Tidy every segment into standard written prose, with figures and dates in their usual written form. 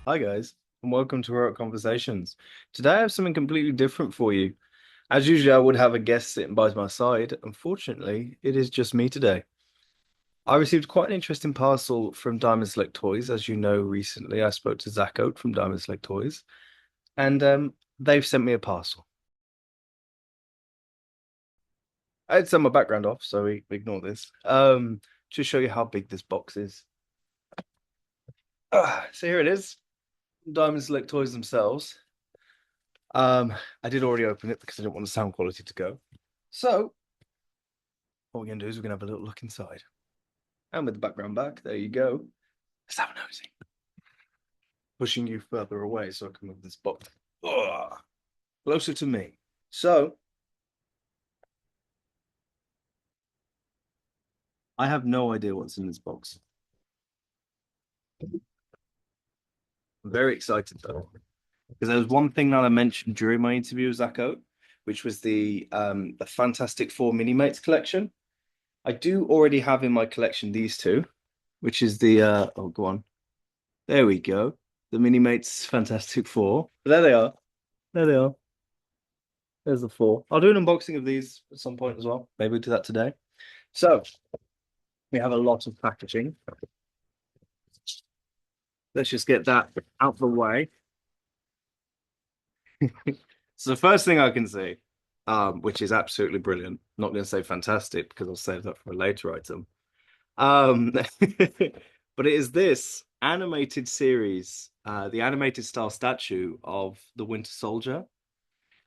Hi guys, and welcome to Heroic Conversations. Today I have something completely different for you. As usual, I would have a guest sitting by my side. Unfortunately, it is just me today. I received quite an interesting parcel from Diamond Select Toys. As you know, recently I spoke to Zach Oat from Diamond Select Toys, and they've sent me a parcel. I had some of my background off, so we ignore this. To show you how big this box is. So here it is, Diamond Select Toys themselves. I did already open it because I didn't want the sound quality to go. So what we're gonna do is we're gonna have a little look inside. And with the background back, there you go. Let's have a nosy. Pushing you further away so I can move this box. Ugh, closer to me. So I have no idea what's in this box. I'm very excited though. Because there was one thing that I mentioned during my interview with Zach Oat, which was the Fantastic Four Mini Mates collection. I do already have in my collection these two, which is the oh go on. There we go. The Mini Mates Fantastic Four. There they are. There they are. There's the four. I'll do an unboxing of these at some point as well. Maybe we'll do that today. So we have a lot of packaging. Let's just get that out of the way. So the first thing I can see, which is absolutely brilliant. I'm not going to say fantastic because I'll save that for a later item. But it is this animated series, the animated style statue of the Winter Soldier.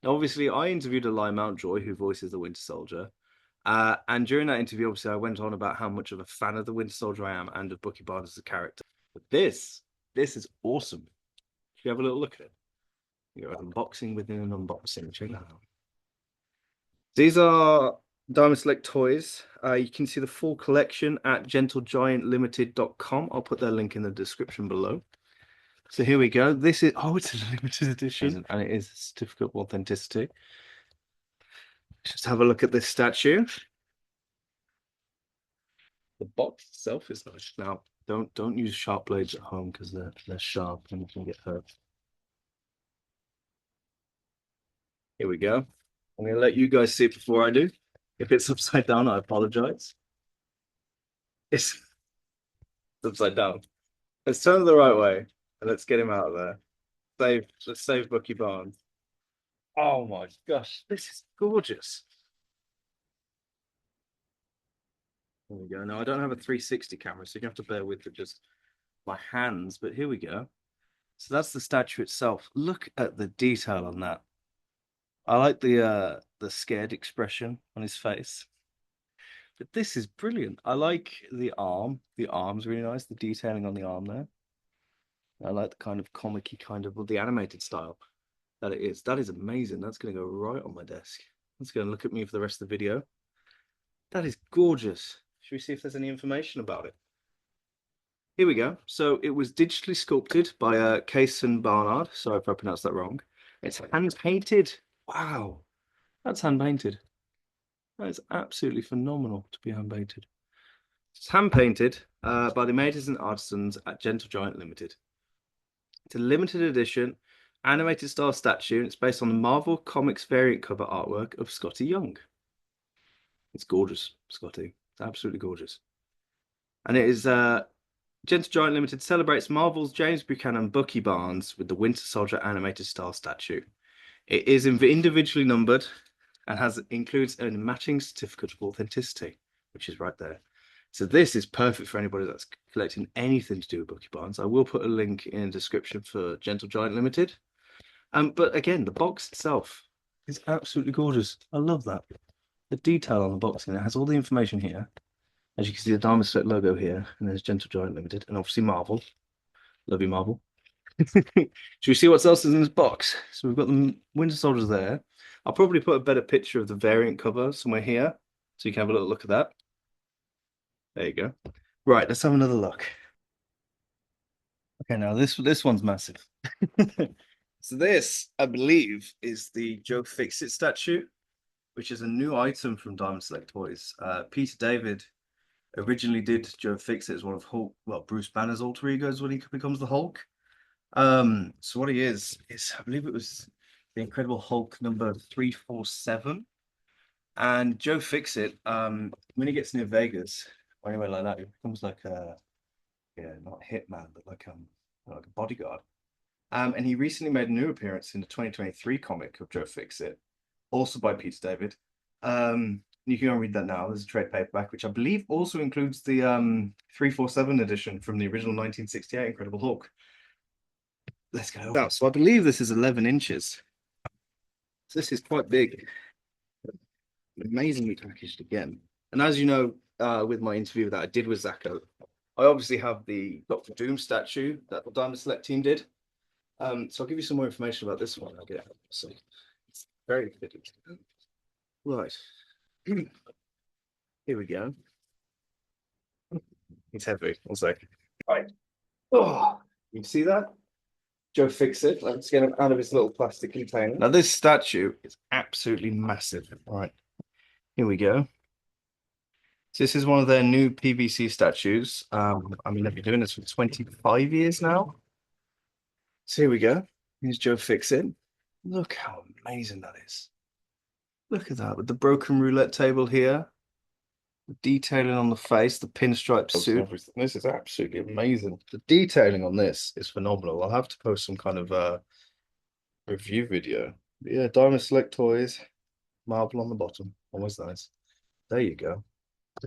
Now, obviously, I interviewed Eli Mountjoy, who voices the Winter Soldier. And during that interview, obviously, I went on about how much of a fan of the Winter Soldier I am and of Bucky Barnes as a character. But this is awesome. If you have a little look at it, you're unboxing within an unboxing. Check that out. These are Diamond Select Toys. You can see the full collection at gentlegiantlimited.com. I'll put their link in the description below. So here we go. This is, oh, it's a limited edition and it is a certificate of authenticity. Just have a look at this statue. The box itself is nice. Now, don't use sharp blades at home because they're sharp and you can get hurt. Here we go. I'm gonna let you guys see it before I do. If it's upside down, I apologize. It's upside down. Let's turn it the right way and let's get him out of there. Let's save Bucky Barnes. Oh my gosh, this is gorgeous. There we go. Now I don't have a 360 camera, so you have to bear with just my hands, but here we go. So that's the statue itself. Look at the detail on that. I like the scared expression on his face. But this is brilliant. I like the arm. The arm's really nice, the detailing on the arm there. I like the kind of comic-y kind of the animated style that it is. That is amazing. That's gonna go right on my desk. That's gonna look at me for the rest of the video. That is gorgeous. Should we see if there's any information about it? Here we go. So it was digitally sculpted by Kaysen Barnard. Sorry if I pronounced that wrong. It's hand painted. Wow, that's hand painted. That is absolutely phenomenal to be hand painted. It's hand painted by the makers and artisans at Gentle Giant Limited. It's a limited edition animated style statue, and it's based on the Marvel Comics variant cover artwork of Scotty Young. It's gorgeous, Scotty. It's absolutely gorgeous. And it is Gentle Giant Limited celebrates Marvel's James Buchanan Bucky Barnes with the Winter Soldier animated style statue. It is individually numbered and includes a matching certificate of authenticity, which is right there. So this is perfect for anybody that's collecting anything to do with Bucky Barnes. I will put a link in the description for Gentle Giant Limited. But again, the box itself is absolutely gorgeous. I love that. The detail on the box, and it has all the information here. As you can see, the Diamond Select logo here, and there's Gentle Giant Limited, and obviously Marvel. Love you, Marvel. Should we see what else is in this box? So we've got the Winter Soldiers there. I'll probably put a better picture of the variant cover somewhere here, so you can have a little look at that. There you go. Right, let's have another look. Okay, now this one's massive. So this, I believe, is the Joe Fixit statue, which is a new item from Diamond Select Toys. Peter David originally did Joe Fixit as one of Hulk, well, Bruce Banner's alter egos when he becomes the Hulk. So what he is I believe it was the Incredible Hulk number 347. And Joe Fixit, when he gets near Vegas or anywhere like that, he becomes like a, yeah, not a hitman, but like a bodyguard. And he recently made a new appearance in the 2023 comic of Joe Fixit, also by Peter David. You can go and read that now. There's a trade paperback, which I believe also includes the 347 edition from the original 1968 Incredible Hulk. Let's go. Now, so I believe this is 11 inches. So this is quite big. Amazingly packaged again. And as you know, with my interview that I did with Zach Oat, I obviously have the Doctor Doom statue that the Diamond Select team did. So I'll give you some more information about this one. I'll get it. So it's very fitting. Right. Here we go. It's heavy. One sec. Right. Oh, you see that? Joe Fixit. Let's get him out of his little plastic container. Now, this statue is absolutely massive. All right. Here we go. So this is one of their new PVC statues. I mean, they've been doing this for 25 years now. So here we go. Here's Joe Fixit. Look how amazing that is. Look at that with the broken roulette table here. The detailing on the face, the pinstripe suit. This is absolutely amazing. The detailing on this is phenomenal. I'll have to post some kind of review video. But yeah, Diamond Select Toys, marble on the bottom. Always nice. There you go.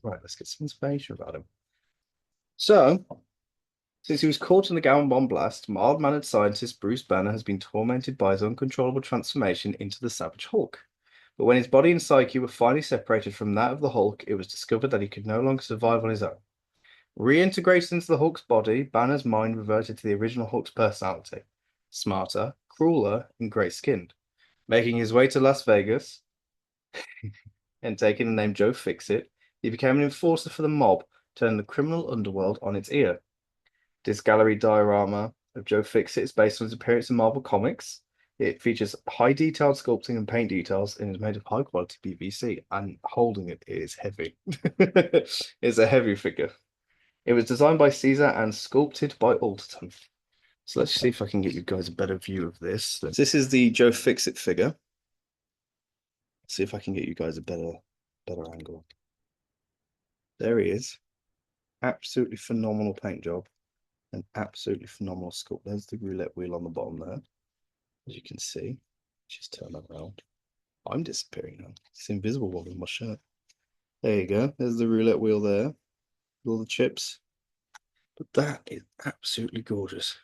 Right, let's get some information about him. So, since he was caught in the Gamma Bomb blast, mild-mannered scientist Bruce Banner has been tormented by his uncontrollable transformation into the Savage Hulk. But when his body and psyche were finally separated from that of the Hulk, it was discovered that he could no longer survive on his own. Reintegrated into the Hulk's body, Banner's mind reverted to the original Hulk's personality. Smarter, crueler, and grey-skinned. Making his way to Las Vegas and taking the name Joe Fixit, he became an enforcer for the mob, turning the criminal underworld on its ear. This gallery diorama of Joe Fixit is based on his appearance in Marvel Comics. It features high detailed sculpting and paint details and is made of high quality PVC. And holding it is heavy. It's a heavy figure. It was designed by Caesar and sculpted by Alderton. So let's see if I can get you guys a better view of this. This is the Joe Fixit figure. Let's see if I can get you guys a better angle. There he is. Absolutely phenomenal paint job. An absolutely phenomenal sculpt. There's the roulette wheel on the bottom there, as you can see. Just turn that around. I'm disappearing now. It's invisible one in my shirt. There you go. There's the roulette wheel there, with all the chips. But that is absolutely gorgeous.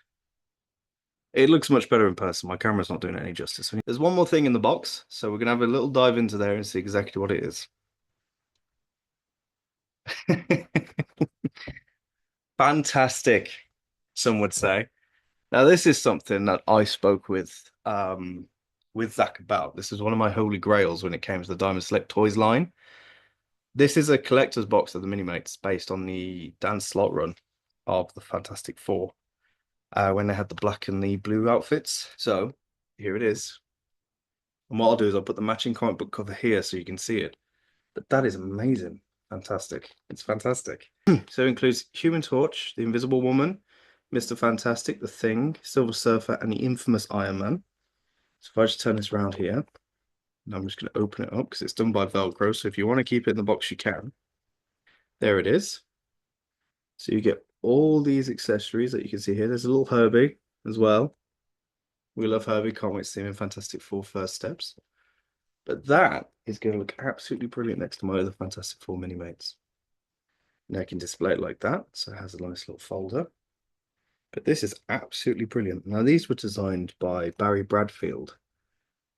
It looks much better in person. My camera's not doing it any justice. There's one more thing in the box, so we're gonna have a little dive into there and see exactly what it is. Fantastic, some would say. Now, this is something that I spoke with Zach about. This is one of my holy grails when it came to the Diamond Select Toys line. This is a collector's box of the Mini-Mates based on the Dan Slott run of the Fantastic Four, when they had the black and the blue outfits. So here it is. And what I'll do is I'll put the matching comic book cover here so you can see it. But that is amazing. Fantastic. It's fantastic. So it includes Human Torch, the Invisible Woman, Mr. Fantastic, the Thing, Silver Surfer, and the infamous Iron Man. So if I just turn this around here, and I'm just going to open it up because it's done by Velcro. So if you want to keep it in the box, you can. There it is. So you get all these accessories that you can see here. There's a little Herbie as well. We love Herbie. Can't wait to see him in Fantastic Four First Steps. But that is going to look absolutely brilliant next to my other Fantastic Four Mini-Mates. Now I can display it like that. So it has a nice little folder. But this is absolutely brilliant. Now, these were designed by Barry Bradfield,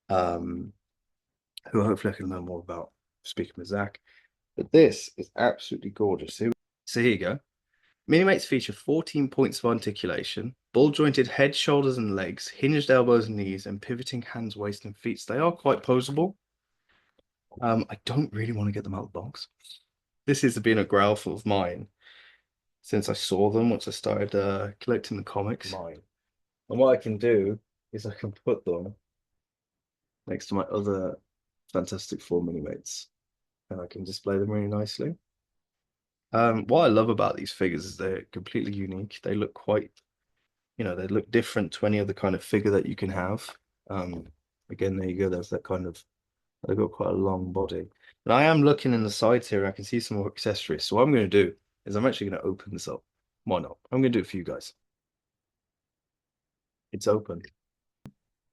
who hopefully I can learn more about speaking with Zach. But this is absolutely gorgeous. So here you go. Mini-Mates feature 14 points of articulation, ball-jointed head, shoulders, and legs, hinged elbows and knees, and pivoting hands, waist, and feet. So they are quite posable. I don't really want to get them out of the box. This has been a grail of mine since I saw them once I started collecting the comics. And what I can do is I can put them next to my other Fantastic Four Mini-Mates, and I can display them really nicely. What I love about these figures is they're completely unique. They look quite you know, they look different to any other kind of figure that you can have. Um, Again, there you go. There's that kind of, they've got quite a long body. But I am looking in the sides here. I can see some more accessories. So what I'm going to do is I'm actually going to open this up. Why not? I'm going to do it for you guys. It's open.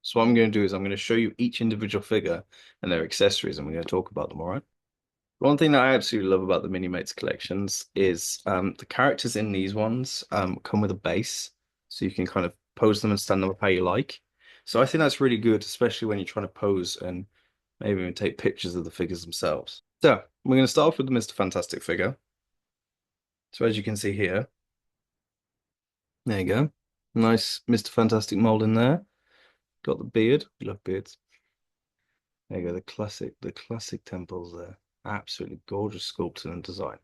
So what I'm going to do is I'm going to show you each individual figure and their accessories, and we're going to talk about them, all right? One thing that I absolutely love about the Mini-Mates collections is the characters in these ones come with a base, so you can kind of pose them and stand them up how you like. So I think that's really good, especially when you're trying to pose and maybe even take pictures of the figures themselves. So we're going to start off with the Mr. Fantastic figure. So as you can see here, there you go. Nice Mr. Fantastic mold in there. Got the beard. We love beards. There you go, the classic temples there. Absolutely gorgeous sculpting and design.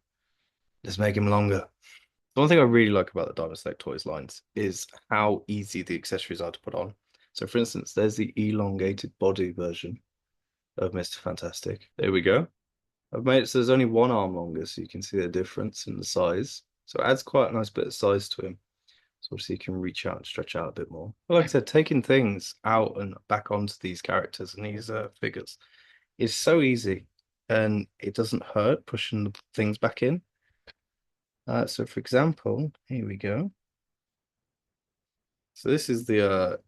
Let's make him longer. One thing I really like about the Dino Select Toys lines is how easy the accessories are to put on. So for instance, there's the elongated body version of Mr. Fantastic. There we go. I've made it so there's only one arm longer, so you can see the difference in the size. So it adds quite a nice bit of size to him. So obviously you can reach out and stretch out a bit more. But like I said, taking things out and back onto these characters and these figures is so easy, and it doesn't hurt pushing the things back in. So for example, here we go. So this is the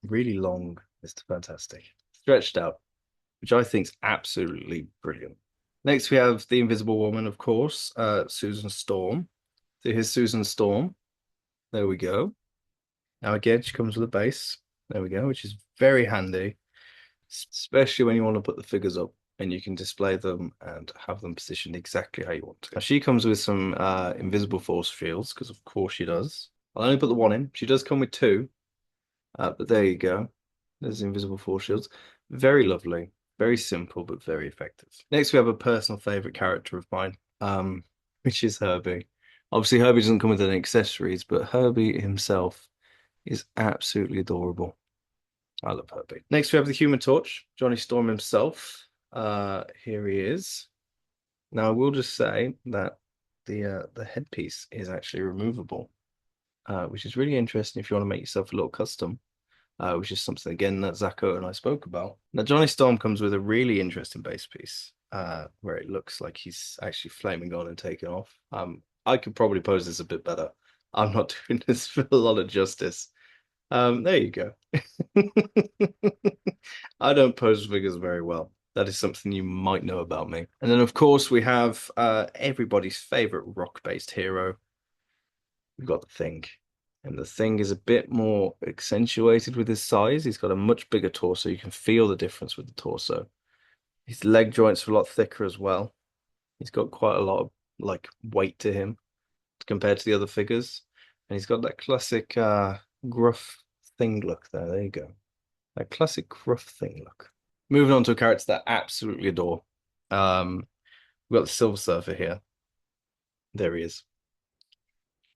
really long Mr. Fantastic, stretched out, which I think is absolutely brilliant. Next, we have the Invisible Woman, of course, Susan Storm. So here's Susan Storm. There we go. Now again, she comes with a base. There we go, which is very handy, especially when you want to put the figures up and you can display them and have them positioned exactly how you want to. Now, she comes with some invisible force fields, because of course she does. I'll only put the one in. She does come with two, but there you go. There's invisible force shields. Very lovely, very simple, but very effective. Next, we have a personal favorite character of mine, which is Herbie. Obviously, Herbie doesn't come with any accessories, but Herbie himself is absolutely adorable. I love Herbie. Next, we have the Human Torch, Johnny Storm himself. Here he is. Now, I will just say that the headpiece is actually removable, which is really interesting if you want to make yourself a little custom, which is something, again, that Zach Oat and I spoke about. Now, Johnny Storm comes with a really interesting base piece, where it looks like he's actually flaming on and taking off. I could probably pose this a bit better. I'm not doing this for a lot of justice. There you go. I don't pose figures very well. That is something you might know about me. And then, of course, we have everybody's favorite rock-based hero. We've got the Thing. And the Thing is a bit more accentuated with his size. He's got a much bigger torso. You can feel the difference with the torso. His leg joints are a lot thicker as well. He's got quite a lot of like weight to him compared to the other figures. And he's got that classic gruff Thing look there. There you go. That classic gruff Thing look. Moving on to a character that I absolutely adore. We've got the Silver Surfer here. There he is.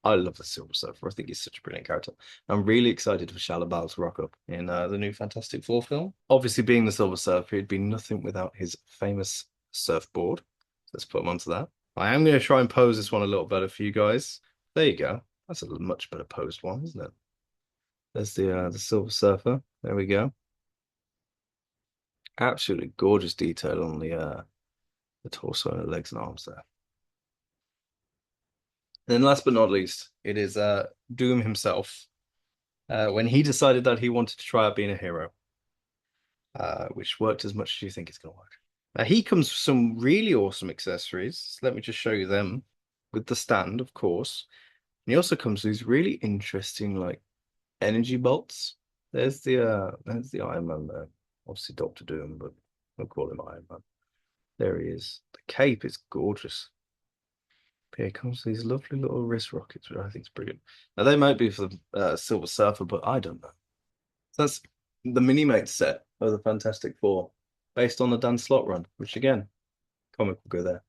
I love the Silver Surfer. I think he's such a brilliant character. I'm really excited for Shalla to rock up in the new Fantastic Four film. Obviously, being the Silver Surfer, he'd be nothing without his famous surfboard. So let's put him onto that. I am going to try and pose this one a little better for you guys. There you go. That's a much better posed one, isn't it? There's the Silver Surfer. There we go. Absolutely gorgeous detail on the torso and the legs and arms there. And then last but not least, it is Doom himself. When he decided that he wanted to try out being a hero, which worked as much as you think it's going to work. Now, he comes with some really awesome accessories. Let me just show you them with the stand, of course. And he also comes with these really interesting, like, energy bolts. There's the Iron Man there. Obviously Doctor Doom, but we'll call him Iron Man. There he is. The cape is gorgeous. Here comes these lovely little wrist rockets, which I think is brilliant. Now, they might be for the Silver Surfer, but I don't know. So that's the Mini-Mate set of the Fantastic Four, based on the Dan Slott run, which, again, comic will go there.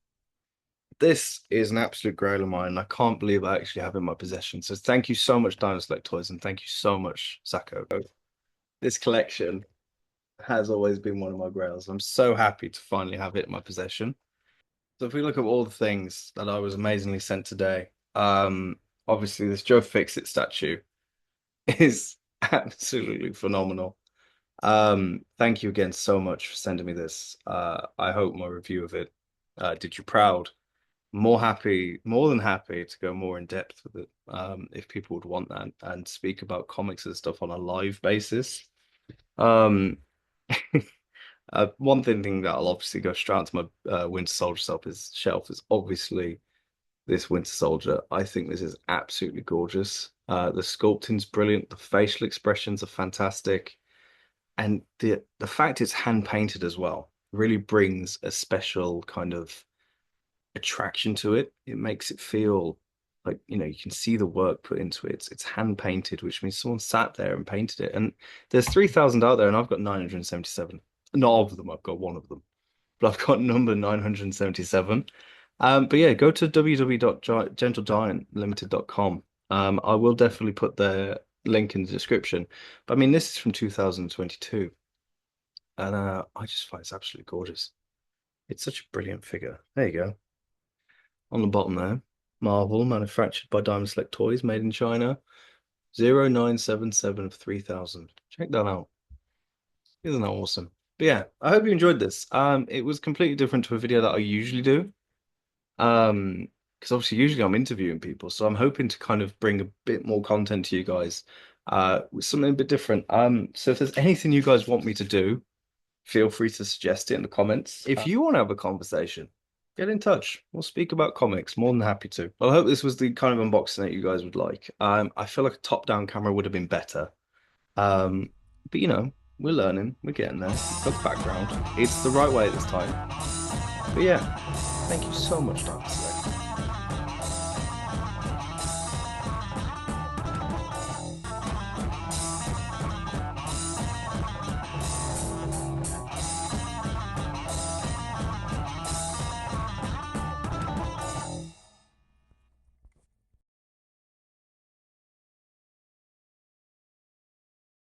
This is an absolute grail of mine. I can't believe I actually have it in my possession. So thank you so much, Dino Select Toys, and thank you so much, Zach Oat. This collection has always been one of my grails. I'm so happy to finally have it in my possession. So if we look at all the things that I was amazingly sent today, obviously this Joe Fixit statue is absolutely phenomenal. Thank you again so much for sending me this. I hope my review of it did you proud. More than happy to go more in depth with it. If people would want that and speak about comics and stuff on a live basis. Um, one thing that I'll obviously go straight onto my Winter Soldier shelf is obviously this Winter Soldier. I think this is absolutely gorgeous. The sculpting's brilliant. The facial expressions are fantastic. And the fact it's hand painted as well really brings a special kind of attraction to it. It makes it feel like, you can see the work put into it. It's hand painted, which means someone sat there and painted it. And there's 3,000 out there, and I've got 977. Not of them, I've got one of them, but I've got number 977. But yeah, go to www.gentlegiantlimited.com. I will definitely put the link in the description. But I mean, this is from 2022, and I just find it's absolutely gorgeous. It's such a brilliant figure. There you go. On the bottom there, Marvel, manufactured by Diamond Select Toys, made in China, 0977 of 3000. Check that out. Isn't that awesome? But yeah, I hope you enjoyed this. It was completely different to a video that I usually do. Because obviously usually I'm interviewing people, so I'm hoping to kind of bring a bit more content to you guys, with something a bit different. So if there's anything you guys want me to do, feel free to suggest it in the comments. If you want to have a conversation, get in touch. We'll speak about comics. More than happy to. Well, I hope this was the kind of unboxing that you guys would like. I feel like a top-down camera would have been better. Um, but we're learning. We're getting there. We've got the background. It's the right way this time. But yeah, thank you so much, Dr.